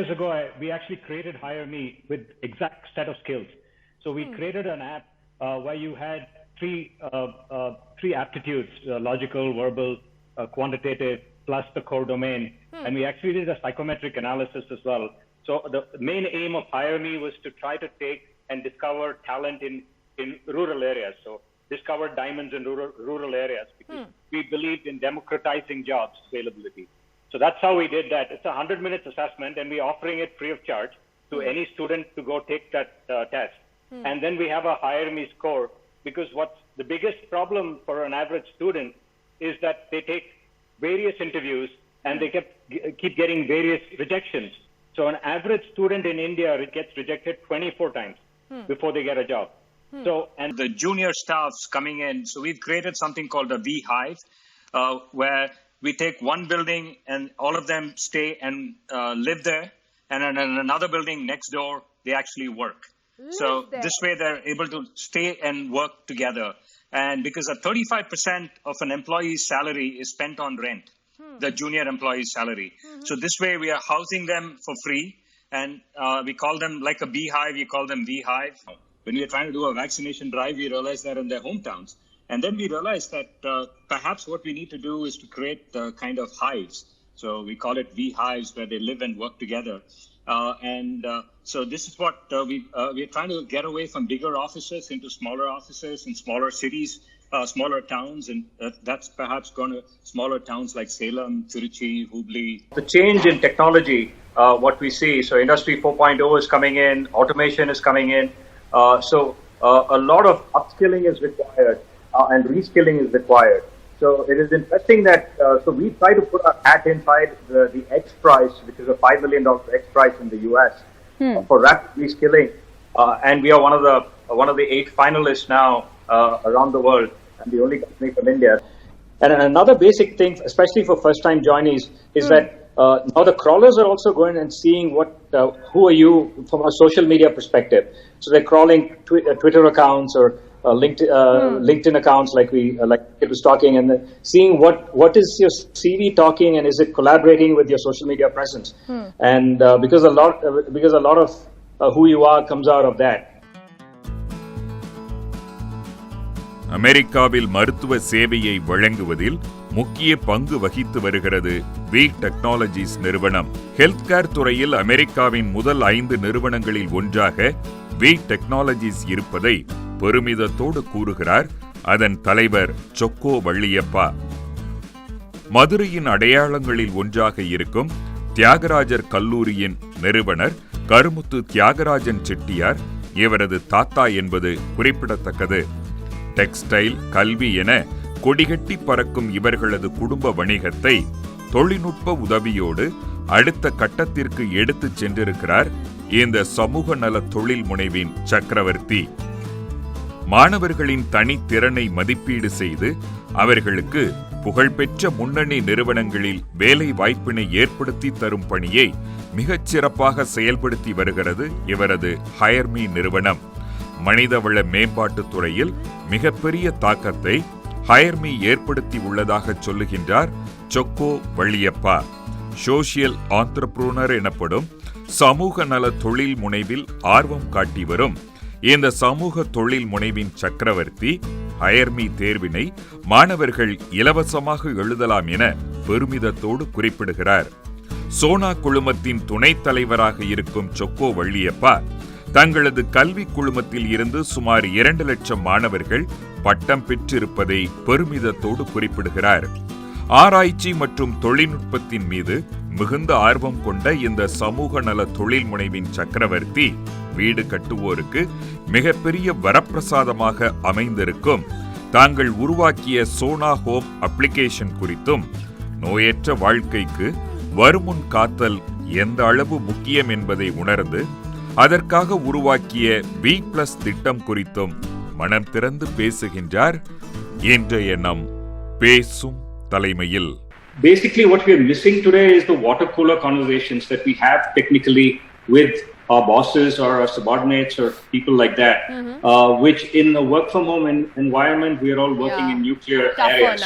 years ago, we actually created Hire Me with exact set of skills. So we created an app where you had three aptitudes: logical, verbal, quantitative, plus the core domain. And we actually did a psychometric analysis as well. So the main aim of Hire Me was to try to take and discover talent in rural areas. So discover diamonds in rural areas, because we believed in democratizing jobs availability. So that's how we did that. It's a 100-minute assessment, and we're offering it free of charge to any student to go take that test. And then we have a Hire Me score, because what's the biggest problem for an average student is that they take various interviews and they keep getting various rejections. So an average student in India gets rejected 24 times before they get a job. So, and the junior staff's coming in. So we've created something called a V-Hive, where we take one building and all of them stay and live there. And in another building next door, they actually work. So this way they're able to stay and work together. And because 35% of an employee's salary is spent on rent, the junior employee's salary. So this way we are housing them for free. And we call them like a beehive, you call them V-Hive. When we are trying to do a vaccination drive, we realized that in their hometowns. And then we realized that perhaps what we need to do is to create kind of hives. So we call it V-Hives, where they live and work together. So this is what we're trying to get away from bigger offices into smaller offices in smaller cities, smaller towns. And that's perhaps going to smaller towns like Salem, Tiruchi, Hubli. The change in technology, what we see, so Industry 4.0 is coming in, automation is coming in. So a lot of upskilling is required and reskilling is required. So it is interesting that so we try to put our hat inside the X Prize, which is a $5 million X Prize in the US for rapid reskilling, and we are one of the 8 finalists now around the world, and the only company from India. And another basic thing, especially for first-time joinees, is that now the crawlers are also going and seeing who are you from a social media perspective. So they're crawling Twitter accounts or LinkedIn accounts, like it was talking, and then seeing what is your CV talking, and is it collaborating with your social media presence? And because a lot of who you are comes out of that. அமெரிக்காவில் மருத்துவ சேவையை வழங்குவதில் முக்கிய பங்கு வகித்து வருகிறது we technologies நிறுவனம். Health care துறையில் அமெரிக்காவின் முதல் 5 நிறுவனங்களில் ஒன்றாக வி டெக்னாலஜிஸ் இருப்பதை பெருமிதத்தோடு கூறுகிறார் அதன் தலைவர் சொக்கோ வள்ளியப்பா. மதுரையின் அடையாளங்களில் ஒன்றாக இருக்கும் தியாகராஜர் கல்லூரியின் நிறுவனர் கருமுத்து தியாகராஜன் செட்டியார் இவரது தாத்தா என்பது குறிப்பிடத்தக்கது. டெக்ஸ்டைல், கல்வி என கொடிகட்டி பறக்கும் இவர்களது குடும்ப வணிகத்தை தொழில்நுட்ப உதவியோடு அடுத்த கட்டத்திற்கு எடுத்துச் சென்றிருக்கிறார் இந்த சமூக நல தொழில் முனைவின் சக்கரவர்த்தி. மாணவர்களின் தனித்திறனை மதிப்பீடு செய்து அவர்களுக்கு புகழ்பெற்ற முன்னணி நிறுவனங்களில் வேலை வாய்ப்பினை ஏற்படுத்தி தரும் பணியை மிகச் சிறப்பாக செயல்படுத்தி வருகிறது இவரது ஹையர் மீ நிறுவனம். மனிதவள மேம்பாட்டுத் துறையில் மிகப்பெரிய தாக்கத்தை ஹையர் மீ ஏற்படுத்தி உள்ளதாக சொல்லுகின்றார் சொக்கோ வள்ளியப்பா. சோசியல் ஆந்திரப்ரூனர் எனப்படும் சமூக நல தொழில் முனைவில் ஆர்வம் காட்டி வரும் இந்த சமூக தொழில் முனைவின் சக்கரவர்த்தி ஹையர் மீ தேர்வினை மாணவர்கள் இலவசமாக எழுதலாம் என பெருமிதத்தோடு குறிப்பிடுகிறார். சோனா குழுமத்தின் துணைத் தலைவராக இருக்கும் சொக்கோ வள்ளியப்பா தங்களது கல்வி குழுமத்தில் இருந்து சுமார் 2 லட்சம் மாணவர்கள் பட்டம் பெற்றிருப்பதை பெருமிதத்தோடு குறிப்பிடுகிறார். ஆராய்ச்சி மற்றும் தொழில்நுட்பத்தின் மீது மிகுந்த ஆர்வம் கொண்ட இந்த சமூக நல தொழில் முனைவின் சக்கரவர்த்தி வீடு கட்டுவோருக்கு மிகப்பெரிய வரப்பிரசாதமாக அமைந்திருக்கும் தாங்கள் உருவாக்கிய சோனா ஹோம் அப்ளிகேஷன் குறித்தும், நோயற்ற வாழ்க்கைக்கு வருமுன் காத்தல் எந்த அளவு முக்கியம் என்பதை உணர்ந்து அதற்காக உருவாக்கிய B+ திட்டம் குறித்தும் மனம் திறந்து பேசுகின்றார் இன்றைய நம் பேசும் தலைமையில். Basically, what we are missing today is the water cooler conversations that we have technically with our bosses or our subordinates or people like that, which in a work from home environment, we are all working in nuclear areas.